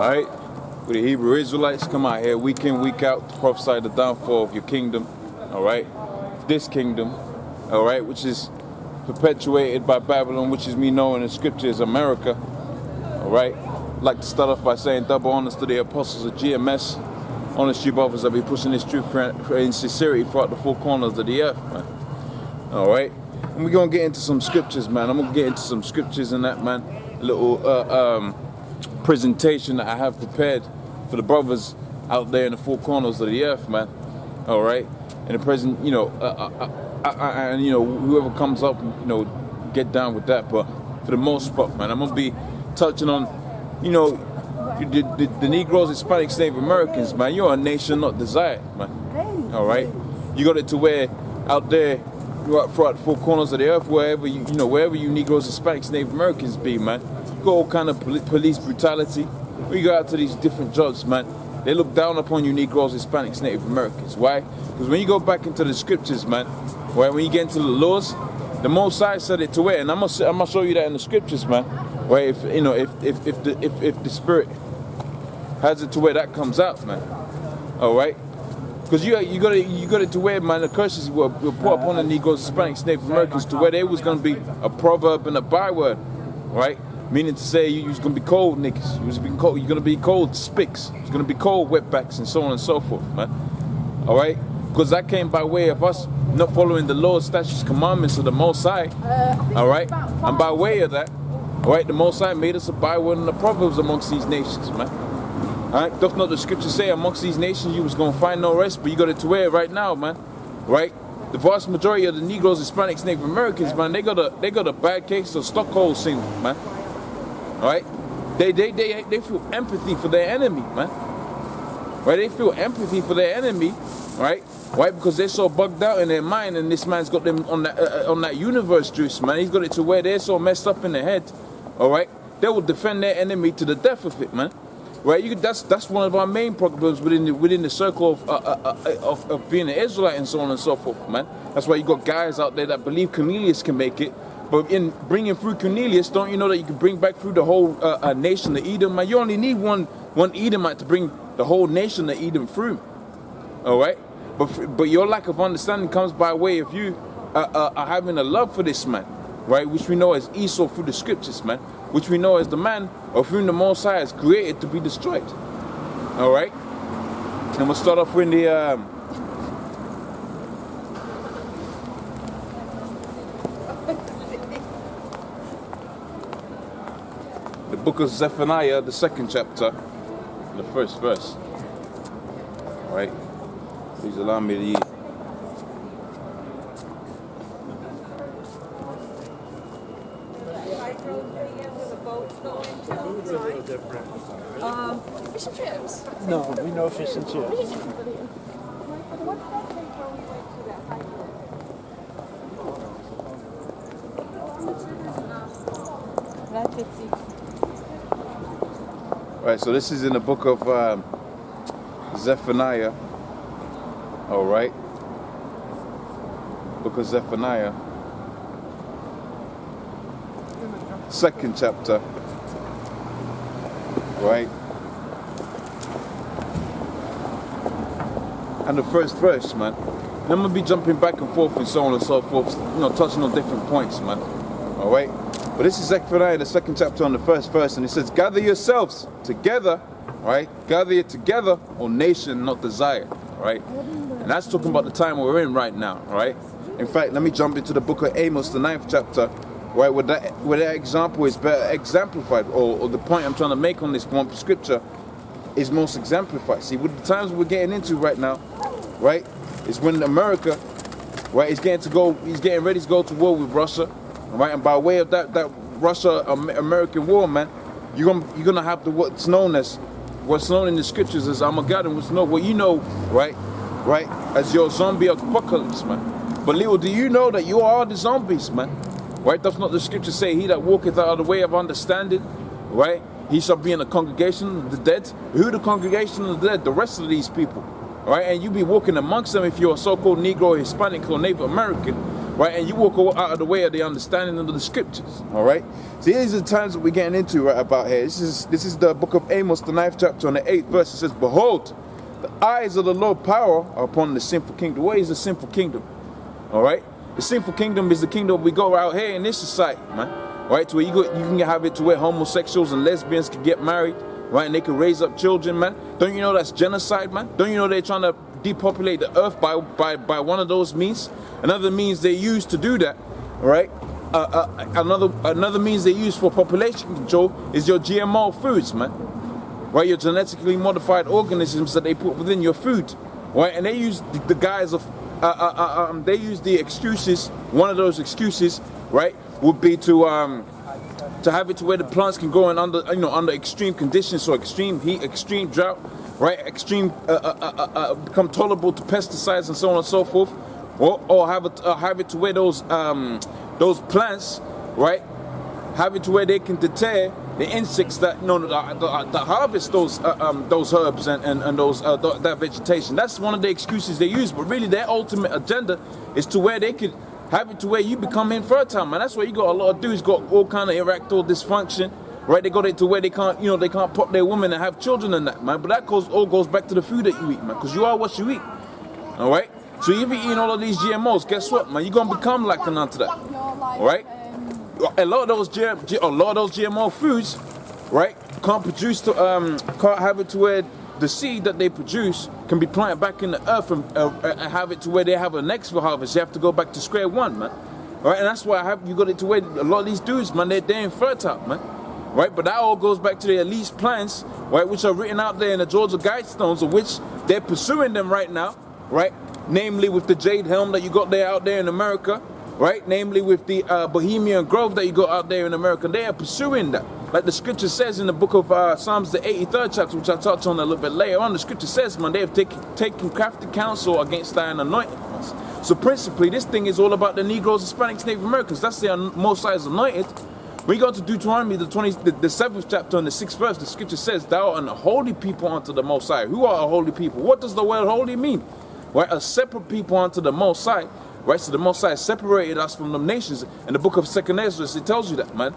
Alright? Where the Hebrew Israelites come out here week in, week out to prophesy the downfall of your kingdom. Alright? This kingdom. Alright? Which is perpetuated by Babylon, which is me knowing in scripture is America. Alright? I'd like to start off by saying double honors to the apostles of GMS. Honest you brothers that be pushing this truth in sincerity throughout the four corners of the earth, man. Alright? And we're going to get into some scriptures, man. I'm going to get into some scriptures in that, man. A little presentation that I have prepared for the brothers out there in the four corners of the earth, man. Alright? And the present, you know, and, you know, whoever comes up, you know, get down with that. But for the most part, man, I'm going to be touching on, you know, the Negroes, Hispanics, Native Americans, man. You're a nation not desired, man. Alright? You got it to where out there, throughout the four corners of the earth, wherever you know, wherever you Negroes, Hispanics, Native Americans be, man, you got all kind of police brutality. When you go out to these different jobs, man, they look down upon you Negroes, Hispanics, Native Americans. Why? Because when you go back into the scriptures, man, right, when you get into the laws, the Most High said it to where, and I'm gonna show you that in the scriptures, man. Right? If you know, if the Spirit has it to where that comes out, man. All right. Because you got it to where, man, the curses were put upon the Negroes, Hispanics, Native Americans to where they was going to be a proverb and a byword, right? Meaning to say you was going to be cold niggas, you're going to be cold spicks, you're going to be cold wetbacks and so on and so forth, man. All right? Because that came by way of us not following the laws, statutes, commandments of the Most High, all right? And by way of that, all right, the Most High made us a byword and a proverbs amongst these nations, man. Alright, doth not the scripture say amongst these nations you was gonna find no rest, but you got it to where right now, man. Right? The vast majority of the Negroes, Hispanics, Native Americans, man, they got a bad case of Stockholm syndrome, man. Alright? They feel empathy for their enemy, man. Right? They feel empathy for their enemy, right? Right? Because they're so bugged out in their mind, and this man's got them on that universe juice, man. He's got it to where they're so messed up in their head. Alright? They will defend their enemy to the death of it, man. Right, that's one of our main problems within the circle of being an Israelite and so on and so forth, man. That's why you got guys out there that believe Cornelius can make it, but in bringing through Cornelius, don't you know that you can bring back through the whole nation of Edom, man? You only need one Edomite to bring the whole nation of Edom through. All right, but your lack of understanding comes by way of you having a love for this man, right? Which we know as Esau through the scriptures, man. Which we know as the man of whom the Most High is created to be destroyed. All right? And we'll start off with the book of Zephaniah, the 2nd chapter, the 1st verse. All right? Please allow me to eat. Fish and chips? No, we know fish and chips. Right, so this is in the book of Zephaniah. All right. Book of Zephaniah. 2nd chapter. Right. And the 1st verse, man. And I'm going to be jumping back and forth and so on and so forth, you know, touching on different points, man. Alright? But this is Zephaniah, the 2nd chapter on the 1st verse, and it says, gather yourselves together, right? Gather it together, O nation not desired, right? And that's talking about the time we're in right now, right? In fact, let me jump into the book of Amos, the 9th chapter, right? Where that example is better exemplified, or the point I'm trying to make on this one scripture is most exemplified. See, with the times we're getting into right now, right, is when America, right, is getting ready to go to war with Russia, right, and by way of that Russia-American war, man, you're gonna have what's known in the scriptures as Armageddon, what you know, right, as your zombie apocalypse, man. But little do you know that you are the zombies, man. Right? Does not the scripture say, he that walketh out of the way of understanding, right, he shall be in the congregation of the dead? Who the congregation of the dead? The rest of these people. Right? And you be walking amongst them if you're a so-called Negro, Hispanic, or Native American. right? And you walk out of the way of the understanding of the scriptures, all right? So here's the times that we're getting into right about here. This is the book of Amos, the 9th chapter, on the 8th verse. It says, "Behold, the eyes of the Lord power are upon the sinful kingdom." What is the sinful kingdom? All right? The sinful kingdom is the kingdom we go out here in this society, man. Right? To where you can have it to where homosexuals and lesbians can get married, right? And they can raise up children, man. Don't you know that's genocide, man? Don't you know they're trying to depopulate the earth by one of those means? Another means they use to do that, right? Another means they use for population control is your GMO foods, man. Right? Your genetically modified organisms that they put within your food, right? And they use the guise of they use the excuses. One of those excuses, right, would be to have it to where the plants can grow in under extreme conditions, so extreme heat, extreme drought, right, extreme become tolerable to pesticides and so on and so forth, or have it to where those plants, right, have it to where they can deter the insects that that harvest those herbs and that vegetation. That's one of the excuses they use, but really their ultimate agenda is to where they could have it to where you become infertile, man. That's why you got a lot of dudes got all kind of erectile dysfunction, right? They got it to where they can't put their women and have children and that, man. But that all goes back to the food that you eat, man, because you are what you eat. All right. So if you're eating all of these GMOs, guess what, man? You're gonna become like onto that. All right. A lot of those GMO foods, right, can't have it to where the seed that they produce can be planted back in the earth and have it to where they have a next for harvest. You have to go back to square one, man. Right, and that's why you got it to where a lot of these dudes, man, they're infertile, man. Right, but that all goes back to their lease plans, right, which are written out there in the Georgia Guidestones, of which they're pursuing them right now, right? Namely with the jade helm that you got there out there in America, right? Namely with the Bohemian Grove that you got out there in America. They are pursuing that. Like the scripture says in the book of Psalms, the 83rd chapter, which I'll touch on a little bit later on, the scripture says, man, they have taken crafty counsel against thine anointed ones. So principally, this thing is all about the Negroes, Hispanics, Native Americans. That's the Most High's anointed. When you go to Deuteronomy, the 7th chapter and the 6th verse, the scripture says, "Thou art a holy people unto the Most High." Who are a holy people? What does the word holy mean? Right, a separate people unto the Most High. Right, so the Most High separated us from the nations. In the book of 2nd Ezra, it tells you that, man.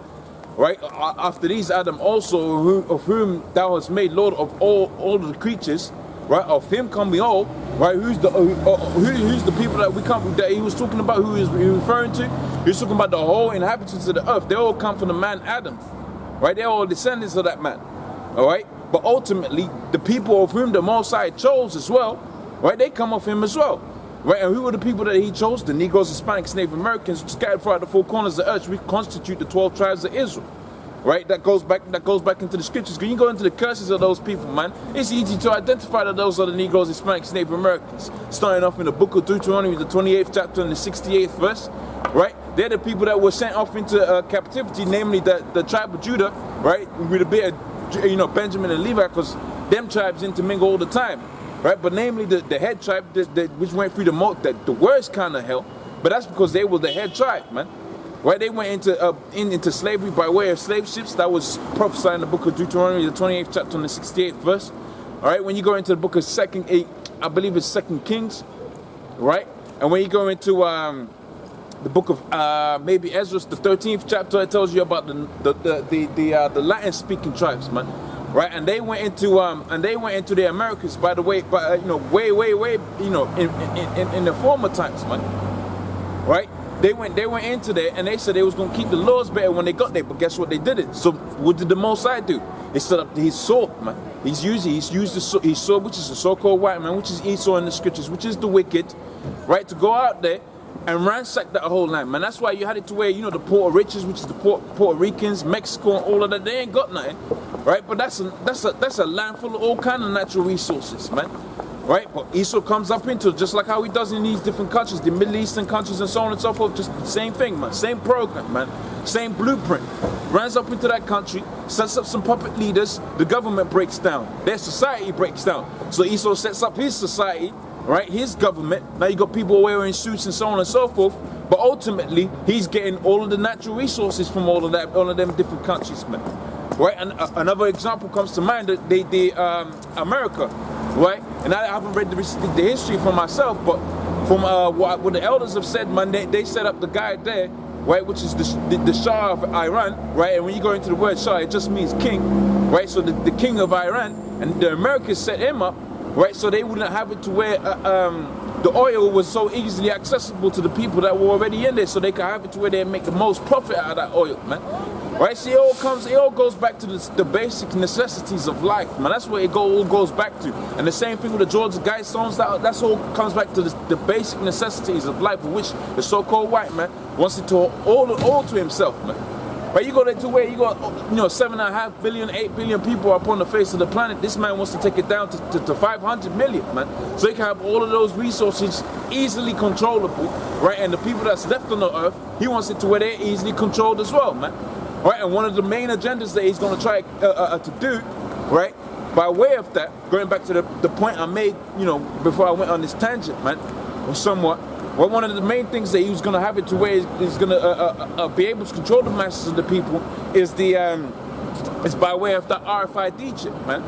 Right, after these Adam also, of whom thou hast made Lord of all of the creatures, right, of him come we all, right? Who's the people that we come that he was talking about? Who is he referring to? He was talking about the whole inhabitants of the earth. They all come from the man Adam, right? They're all descendants of that man, all right. But ultimately, the people of whom the Most High chose as well, right? They come off him as well. Right, and who were the people that he chose? The Negroes, Hispanics, Native Americans, scattered throughout the four corners of the earth. We constitute the 12 tribes of Israel. Right, that goes back into the scriptures. When you go into the curses of those people, man, it's easy to identify that those are the Negroes, Hispanics, Native Americans. Starting off in the book of Deuteronomy, the 28th chapter and the 68th verse. Right, they're the people that were sent off into captivity, namely the tribe of Judah. Right, with a bit of Benjamin and Levi, because them tribes intermingle all the time. Right, but namely the head tribe which went through the worst kind of hell, but that's because they were the head tribe, man. Right, they went into slavery by way of slave ships. That was prophesied in the book of Deuteronomy, the 28th chapter and the 68th verse. All right, when you go into the book of Second Kings, right, and when you go into the book of maybe Ezra, the 13th chapter, it tells you about the Latin-speaking tribes, man. Right, and they went into the Americas, by the way, way in the former times, man. Right, they went into there and they said they was gonna keep the laws better when they got there, but guess what? They didn't. So what did the Most High do? He set up his sword, man. He's used his sword, which is the so-called white man, which is Esau in the scriptures, which is the wicked, right, to go out there and ransack that whole land, man. That's why you had it to where, the Puerto Riches, which is the Puerto Ricans, Mexico, and all of that, they ain't got nothing, right? But that's a land full of all kind of natural resources, man. Right? But Esau comes up into it, just like how he does in these different countries, the Middle Eastern countries and so on and so forth, just the same thing, man. Same program, man. Same blueprint. Runs up into that country, sets up some puppet leaders, the government breaks down. Their society breaks down. So Esau sets up his society, right? His government. Now you got people wearing suits and so on and so forth. But ultimately, he's getting all of the natural resources from all of them different countries, man. Right? And another example comes to mind, America. Right, and I haven't read the history for myself, but from what the elders have said, man, they set up the guy there, right, which is the Shah of Iran, right? And when you go into the word Shah, it just means king, right? So the king of Iran, and the Americans set him up, right? So they wouldn't have it to where the oil was so easily accessible to the people that were already in there, so they could have it to where they make the most profit out of that oil, man. Right? See, it all goes back to the basic necessities of life, man. That's what it all goes back to. And the same thing with the Georgia Guidestones, that's all comes back to the basic necessities of life, of which the so-called white man wants it to all to himself, man. Right? You go there to where you got, 7.5 billion, 8 billion people upon the face of the planet. This man wants to take it down to 500 million, man. So he can have all of those resources easily controllable, right? And the people that's left on the earth, he wants it to where they're easily controlled as well, man. Right, and one of the main agendas that he's going to try to do, right, by way of that, going back to the point I made, before I went on this tangent, man, or somewhat, well, one of the main things that he was going to have it to where he's going to be able to control the masses of the people is is by way of the RFID chip, man.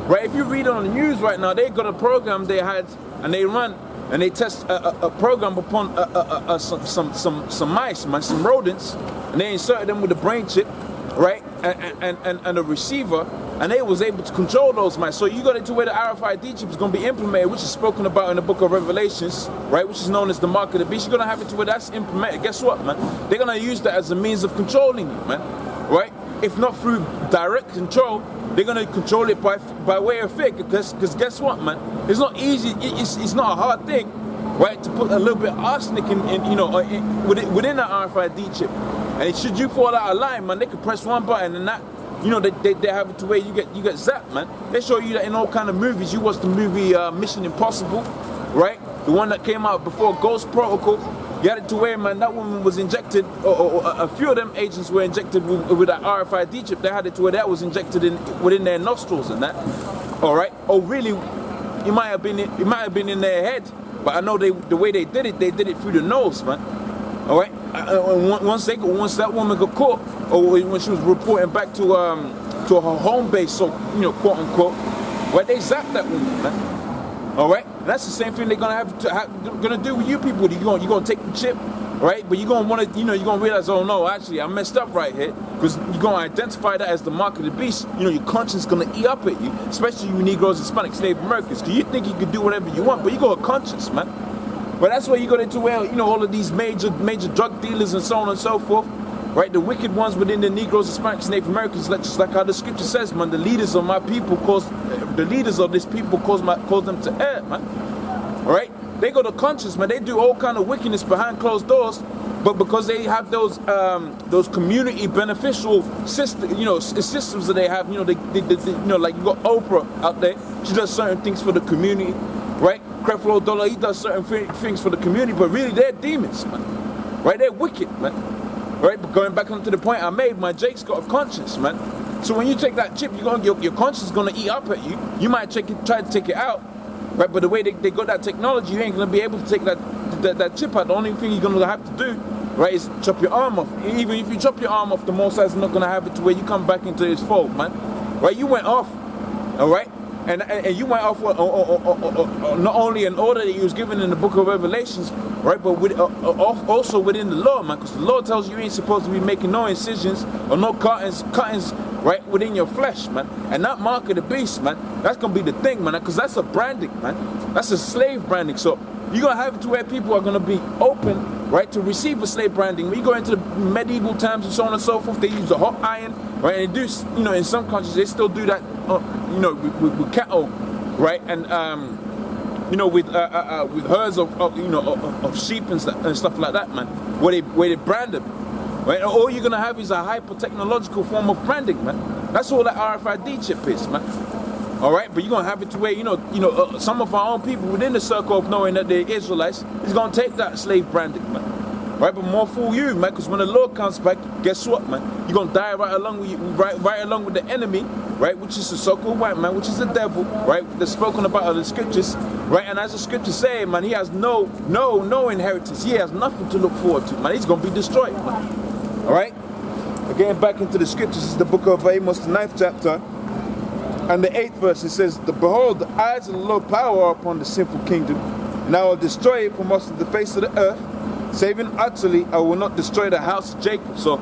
Right, if you read on the news right now, they got a program they had, and they run, and they test a program upon some mice, man, some rodents, and they inserted them with a brain chip, right, and a receiver, and they was able to control those mice. So you got it to where the RFID chip is going to be implemented, which is spoken about in the book of Revelations, right, which is known as the mark of the beast. You're going to have it to where that's implemented. Guess what, man? They're going to use that as a means of controlling you, man, right? If not through direct control, they're going to control it by way of fear, because guess what, man? It's not easy, it's not a hard thing, right, to put a little bit of arsenic within that RFID chip. And should you fall out of line, man, they could press one button and that, they have it to where you get zapped, man. They show you that in all kind of movies. You watch the movie Mission Impossible, right? The one that came out before Ghost Protocol. You had it to where, man, that woman was injected, or a few of them agents were injected with that RFID chip. They had it to where that was injected within their nostrils and that. All right. Oh, really? It might have been in their head, but I know the way they did it through the nose, man. All right. Once that woman got caught, or when she was reporting back to her home base, so quote unquote, right, they zapped that woman, man. All right, and that's the same thing they're gonna do with you people. You're gonna take the chip, right? But you're gonna want to, you're gonna realize, oh no, actually I messed up right here, because you're gonna identify that as the mark of the beast. Your conscience gonna eat up at you, especially you Negroes, Hispanics, Native Americans, because you think you can do whatever you want, but you got a conscience, man. But that's where you got into where all of these major drug dealers and so on and so forth, right? The wicked ones within the Negroes, Hispanics, Native Americans, just like how the scripture says, man. The leaders of this people cause them to err, man. All right? They got a conscience, man. They do all kind of wickedness behind closed doors, but because they have those community beneficial systems that they have, like you got Oprah out there. She does certain things for the community, right? Creflo Dollar, he does certain things for the community, but really they're demons, man. Right? They're wicked, man. Right? But going back onto the point I made, man, Jake's got a conscience, man. So when you take that chip, your conscience is gonna eat up at you. You might try to take it out, right? But the way they got that technology, you ain't gonna be able to take that chip out. The only thing you're gonna have to do, right, is chop your arm off. Even if you chop your arm off, the Most High is not gonna have it to where you come back into His fold, man. Right? You went off, all right. And you went off not only an order that you was given in the book of Revelations, right, but also within the law, man, because the law tells you ain't supposed to be making no incisions or no cuttings, right, within your flesh, man. And that mark of the beast, man, that's going to be the thing, man, because that's a branding, man. That's a slave branding. So you're going to have it to where people are going to be open, right, to receive a slave branding. When you go into the medieval times and so on and so forth, they use the hot iron, right, and they do, in some countries, they still do that, with cattle, right, and, with herds of sheep and stuff like that, man, where they brand them, right? All you're gonna have is a hyper-technological form of branding, man. That's all that RFID chip is, man. All right, but you're gonna have it to where some of our own people within the circle of knowing that they're Israelites is gonna take that slave branding, man. Right, but more fool you, man, because when the Lord comes back, guess what, man? You're gonna die right along with the enemy, right, which is the so-called white man, which is the devil, right? That's spoken about in the scriptures, right? And as the scriptures say, man, he has no inheritance. He has nothing to look forward to, man. He's gonna be destroyed, man. All right. Again, back into the scriptures, is the book of Amos, the 9th chapter, and the 8th verse. It says, "Behold, the eyes of the Lord power upon the sinful kingdom, and I will destroy it from off the face of the earth, saving utterly. I will not destroy the house of Jacob. So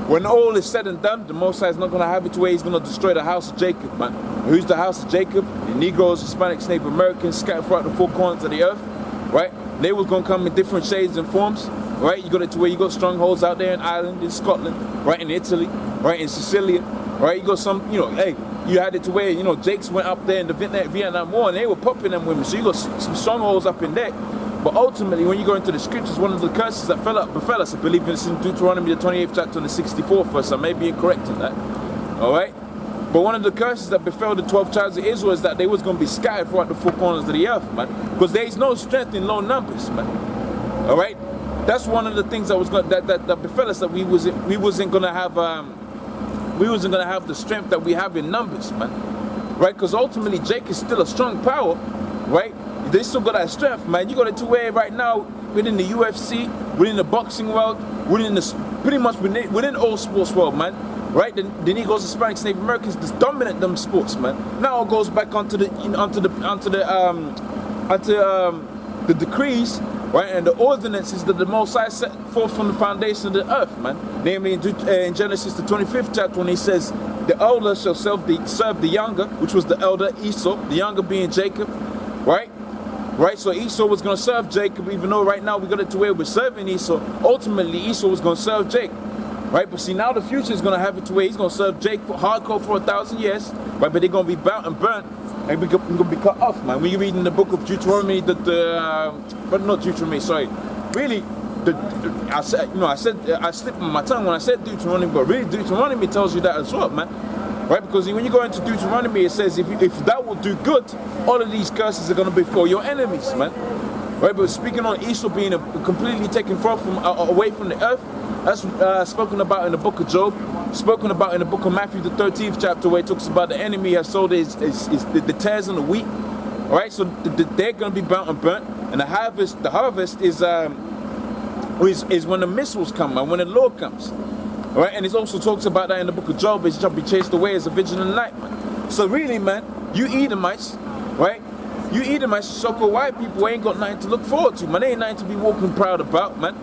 when all is said and done, the Most High is not going to have it to where he's going to destroy the house of Jacob, man. Who's the house of Jacob? The Negroes, Hispanics, Native Americans, scattered throughout the four corners of the earth, right? They was going to come in different shades and forms, right? You got it to where you got strongholds out there in Ireland, in Scotland, right, in Italy, right, in Sicily, right? You got some, you know, hey, you had it to where, you know, Jakes went up there in the Vietnam War and they were popping them women. So you got some strongholds up in there. But ultimately, when you go into the scriptures, one of the curses that befell us, I believe it's in Deuteronomy, the 28th chapter and the 64th verse. I may be incorrect in that. All right? But one of the curses that befell the 12 tribes of Israel is that they was going to be scattered throughout the four corners of the earth, man. Because there is no strength in low numbers, man. All right? That's one of the things that was going that befell us, that we wasn't going to have the strength that we have in numbers, man. Right? Because ultimately, Jake is still a strong power, right? They still got that strength, man. You got it to where right now, within the UFC, within the boxing world, pretty much within all sports world, man. Right? The Negroes, Hispanics, Native Americans just dominate them sports, man. Now it goes back onto the decrees, right, and the ordinances that the Most High set forth from the foundation of the earth, man. Namely in Genesis the 25th chapter, when he says, the elder shall serve the younger, which was the elder Esau, the younger being Jacob, right? Right, so Esau was going to serve Jacob, even though right now we got it to where we're serving Esau. Ultimately, Esau was going to serve Jacob, right? But see, now the future is going to have it to where he's going to serve Jacob for hardcore for 1,000 years, right? But they're going to be bound and burnt, and we're going to be cut off, man. When you read in the book of Deuteronomy, but not Deuteronomy, sorry. Really, I slipped on my tongue when I said Deuteronomy, but really Deuteronomy tells you that as well, man. Right, because when you go into Deuteronomy, it says if that will do good, all of these curses are going to be for your enemies, man. Right, but speaking on Esau being completely taken from away from the earth, that's spoken about in the book of Job, spoken about in the book of Matthew, the 13th chapter, where it talks about the enemy has sold the tares and the wheat. All right, so they're going to be burnt and burnt, and the harvest is when the missiles come, man, when the Lord comes. Right, and it also talks about that in the book of Job. It shall be chased away as a vigilant light, man. So really, man, you Edomites, right? You Edomites, so-called white people, ain't got nothing to look forward to, man. They ain't nothing to be walking proud about, man.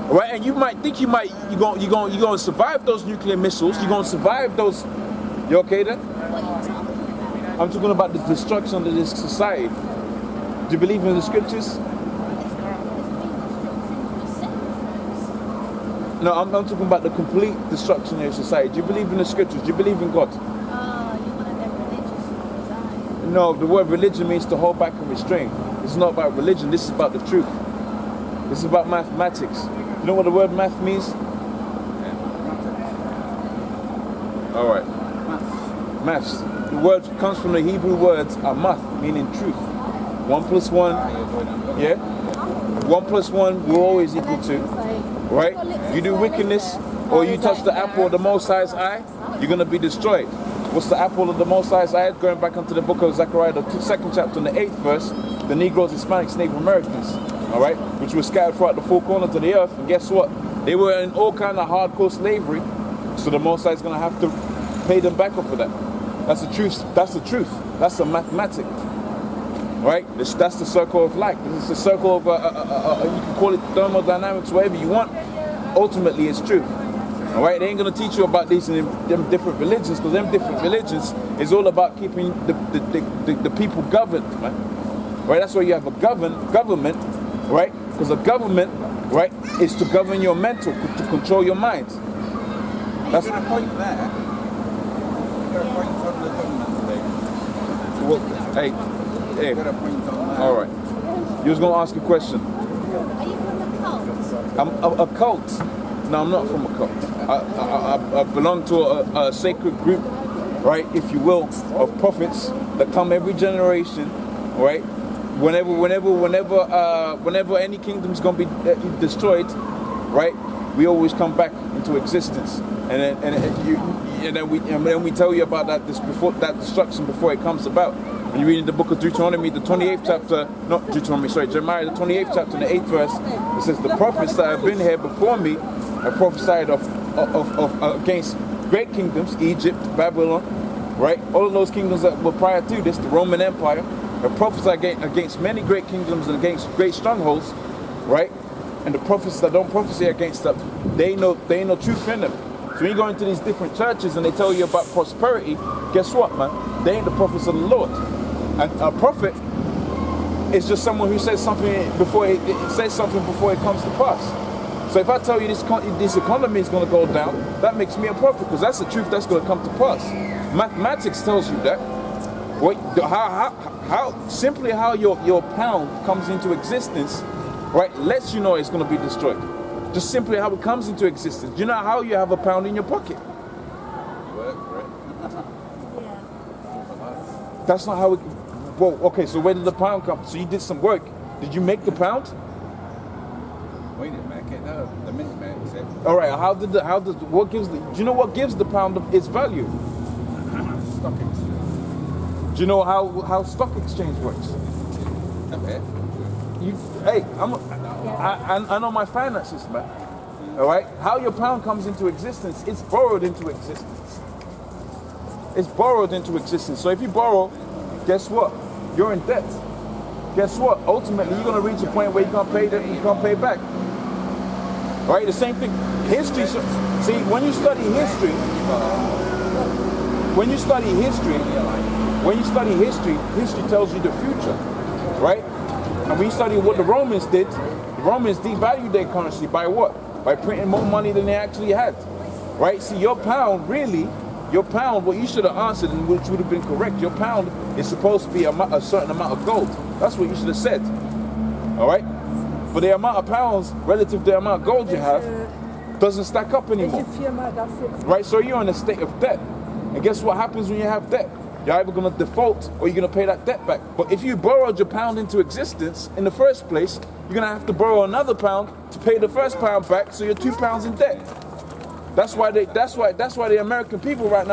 Right, and you might think you're gonna survive those nuclear missiles. You're gonna survive those. You okay there? I'm talking about the destruction of this society. Do you believe in the scriptures? No, I'm talking about the complete destruction of your society. Do you believe in the scriptures? Do you believe in God? You want to get religious? No, the word religion means to hold back and restrain. It's not about religion. This is about the truth. This is about mathematics. You know what the word math means? All right. Maths. The word comes from the Hebrew words amath, meaning truth. 1 plus 1, yeah? 1 plus 1 will always equal 2. Right? You do wickedness, or you touch the apple of the Most High's eye, you're going to be destroyed. What's the apple of the Most High's eye? Going back into the book of Zechariah, the 2nd chapter and the 8th verse, the Negroes, Hispanics, Native Americans, all right, which were scattered throughout the four corners of the earth. And guess what? They were in all kind of hardcore slavery, so the Most High is going to have to pay them back off for that. That's the truth. That's the truth. That's the mathematics. Right? That's the circle of life. This is the circle of, you can call it thermodynamics, whatever you want. Ultimately, it's truth. All right? They ain't going to teach you about these in them different religions, because them different religions is all about keeping the people governed, man. Right? That's why you have a government, right? Because a government, right, is to govern your mental, to control your mind. That's a point there. You've got a point on the government Hey. today. You've got a point on that. All right. You was going to ask a question. Are you from a cult? I'm a cult. No, I'm not from a cult. I belong to a sacred group, right, if you will, of prophets that come every generation, right? Whenever any kingdom's gonna be destroyed, right? We always come back into existence, and then we tell you about that destruction before it comes about. When you read in the book of Deuteronomy, the 28th chapter, not Deuteronomy, sorry, Jeremiah, the 28th chapter, and the 8th verse, it says, "The prophets that have been here before me have prophesied of against great kingdoms, Egypt, Babylon, right? All of those kingdoms that were prior to this, the Roman Empire, The prophets are against many great kingdoms and against great strongholds, right? And the prophets that don't prophesy against them, they ain't no truth in them. So when you go into these different churches and they tell you about prosperity, guess what, man? They ain't the prophets of the Lord. And a prophet is just someone who says something before it comes to pass. So if I tell you this economy is going to go down, that makes me a prophet because that's the truth that's going to come to pass. Mathematics tells you that. How your pound comes into existence, right, lets you know it's going to be destroyed. Just simply how it comes into existence. Do you know how you have a pound in your pocket? Work for it. Yeah. That's not how it... Well, okay, so where did the pound come? So you did some work. Did you make the pound? We didn't make it, no. The mint makes it. All right, do you know what gives the pound its value? Stock exchange. Do you know how stock exchange works? A bit. I know my finances, man. All right, how your pound comes into existence, it's borrowed into existence. It's borrowed into existence. So if you borrow, guess what? You're in debt. Guess what? Ultimately, you're gonna reach a point where you can't pay that, you can't pay back. Right? The same thing. History. See, when you study history, history tells you the future, right? And when you study what the Romans did, the Romans devalued their currency by what? By printing more money than they actually had, right? See, your pound, what you should have answered, and which would have been correct, your pound is supposed to be a certain amount of gold. That's what you should have said, all right? But the amount of pounds relative to the amount of gold you have doesn't stack up anymore, right? So you're in a state of debt. And guess what happens when you have debt? You're either going to default or you're going to pay that debt back. But if you borrowed your pound into existence in the first place, you're going to have to borrow another pound to pay the first pound back, so you're £2 in debt. That's why the American people right now